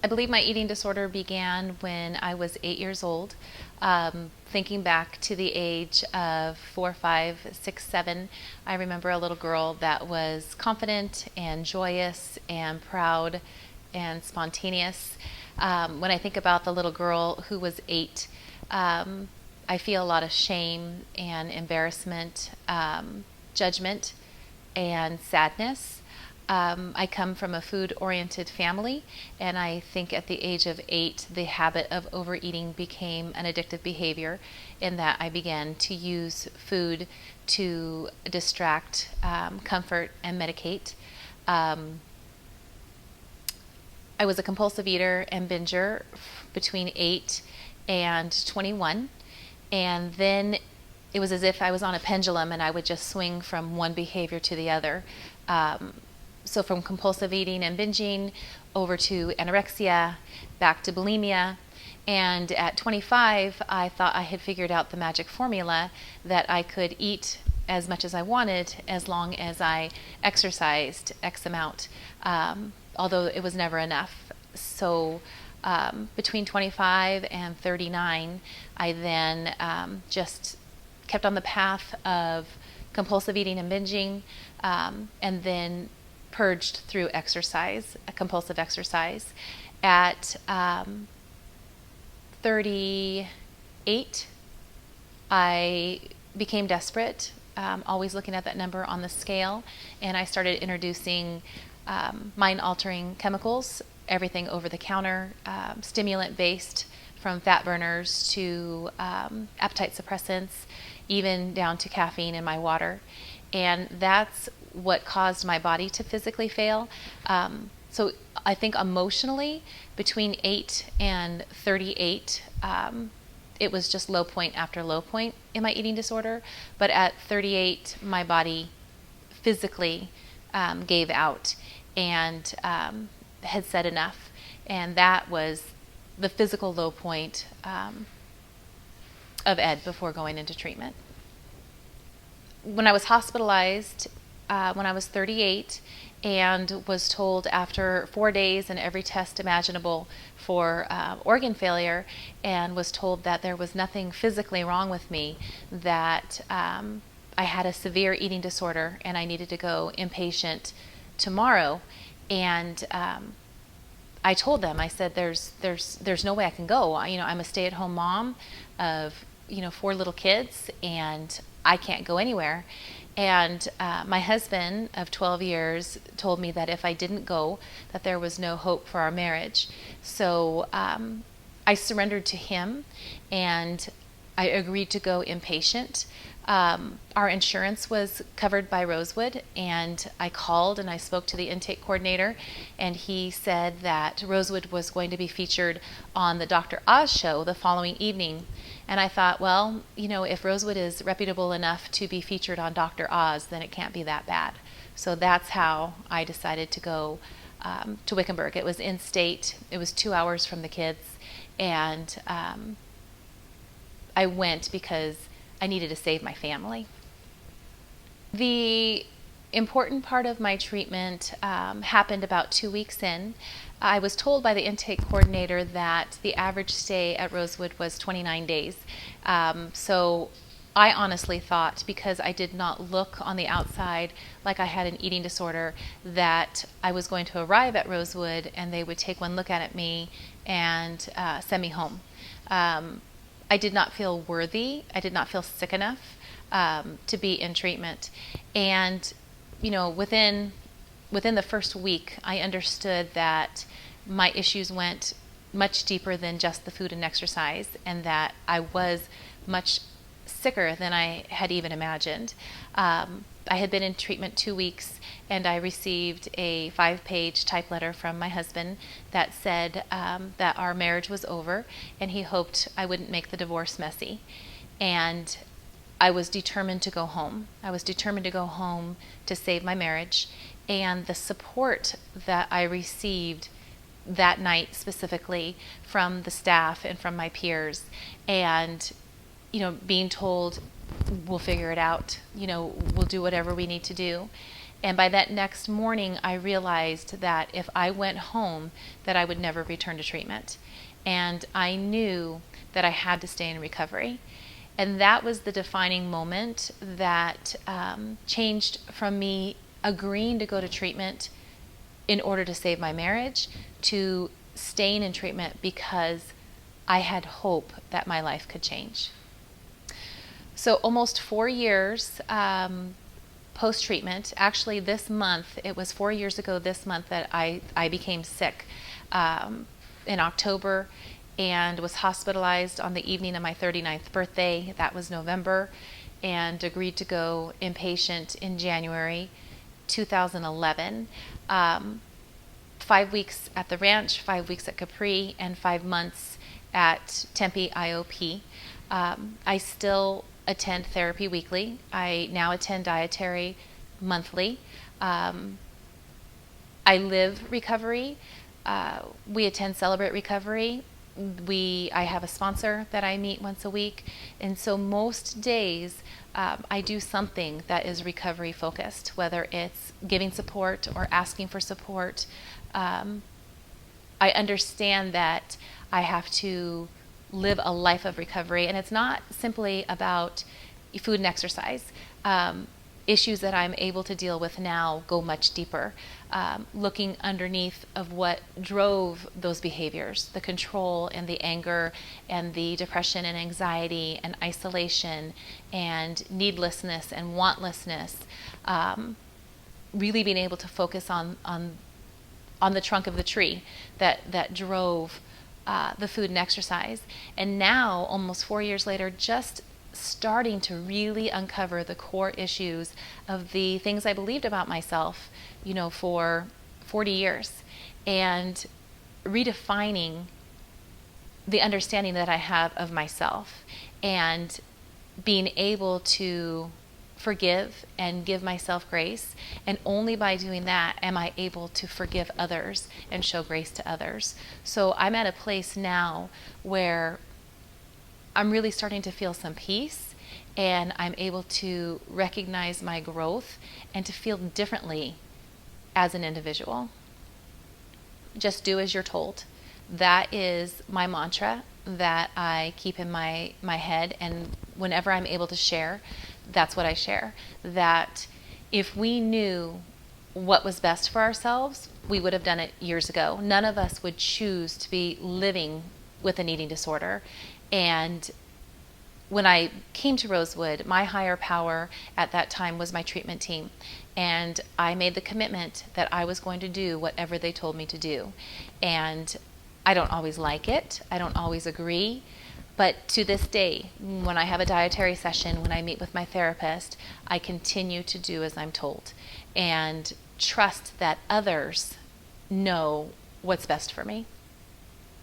I believe my eating disorder began when I was 8 years old. Thinking back to the age of 4, 5, 6, 7, I remember a little girl that was confident and joyous and proud and spontaneous. When I think about the little girl who was 8, I feel a lot of shame and embarrassment, judgment, and sadness. I come from a food-oriented family, and I think at the age of 8, the habit of overeating became an addictive behavior in that I began to use food to distract, comfort, and medicate. I was a compulsive eater and binger between 8 and 21, and then it was as if I was on a pendulum and I would just swing from one behavior to the other. So from compulsive eating and binging over to anorexia, back to bulimia. And at 25, I thought I had figured out the magic formula that I could eat as much as I wanted as long as I exercised X amount, although it was never enough. So between 25 and 39, I then just kept on the path of compulsive eating and binging, and then purged through exercise, a compulsive exercise. At 38, I became desperate, always looking at that number on the scale, and I started introducing mind-altering chemicals, everything over the counter, stimulant-based, from fat burners to appetite suppressants, even down to caffeine in my water. And that's what caused my body to physically fail. So I think emotionally, between 8 and 38, it was just low point after low point in my eating disorder. But at 38, my body physically gave out and had said enough. And that was the physical low point of Ed before going into treatment. When I was hospitalized, when I was 38, and was told after 4 days and every test imaginable for organ failure, and was told that there was nothing physically wrong with me, that I had a severe eating disorder and I needed to go inpatient tomorrow. And I told them, I said, there's no way I can go. I'm a stay-at-home mom of 4 little kids, and I can't go anywhere. And my husband of 12 years told me that if I didn't go, that there was no hope for our marriage. So I surrendered to him, and I agreed to go inpatient. Our insurance was covered by Rosewood, and I called and I spoke to the intake coordinator, and he said that Rosewood was going to be featured on the Dr. Oz show the following evening. And I thought, well, if Rosewood is reputable enough to be featured on Dr. Oz, then it can't be that bad. So that's how I decided to go to Wickenburg. It was in state. It was 2 hours from the kids. And I went because I needed to save my family. The important part of my treatment happened about 2 weeks in. I was told by the intake coordinator that the average stay at Rosewood was 29 days. So I honestly thought, because I did not look on the outside like I had an eating disorder, that I was going to arrive at Rosewood and they would take one look at me and send me home. I did not feel worthy. I did not feel sick enough to be in treatment. And, within the first week, I understood that my issues went much deeper than just the food and exercise, and that I was much sicker than I had even imagined. I had been in treatment 2 weeks, and I received a 5-page type letter from my husband that said that our marriage was over, and he hoped I wouldn't make the divorce messy. And I was determined to go home. I was determined to go home to save my marriage. And the support that I received that night specifically from the staff and from my peers, and being told, we'll figure it out, we'll do whatever we need to do. And by that next morning, I realized that if I went home, that I would never return to treatment. And I knew that I had to stay in recovery. And that was the defining moment that changed from me agreeing to go to treatment in order to save my marriage to staying in treatment because I had hope that my life could change. So almost 4 years post-treatment, actually this month, it was 4 years ago this month that I became sick in October and was hospitalized on the evening of my 39th birthday. That was November, and agreed to go inpatient in January 2011. 5 weeks at the ranch, 5 weeks at Capri, and 5 months at Tempe IOP. I still attend therapy weekly. I now attend dietary monthly. I live recovery. We attend Celebrate Recovery. I have a sponsor that I meet once a week. And so most days I do something that is recovery focused, whether it's giving support or asking for support. I understand that I have to live a life of recovery, and it's not simply about food and exercise. Issues that I'm able to deal with now go much deeper, looking underneath of what drove those behaviors, the control and the anger and the depression and anxiety and isolation and needlessness and wantlessness, really being able to focus on the trunk of the tree that drove the food and exercise. And now, almost 4 years later, just starting to really uncover the core issues of the things I believed about myself, for 40 years, and redefining the understanding that I have of myself, and being able to forgive and give myself grace. And only by doing that am I able to forgive others and show grace to others. So I'm at a place now where I'm really starting to feel some peace, and I'm able to recognize my growth and to feel differently as an individual. Just do as you're told. That is my mantra that I keep in my head, and whenever I'm able to share, that's what I share. That if we knew what was best for ourselves, we would have done it years ago. None of us would choose to be living with an eating disorder. And when I came to Rosewood, my higher power at that time was my treatment team. And I made the commitment that I was going to do whatever they told me to do. And I don't always like it. I don't always agree. But to this day, when I have a dietary session, when I meet with my therapist, I continue to do as I'm told and trust that others know what's best for me.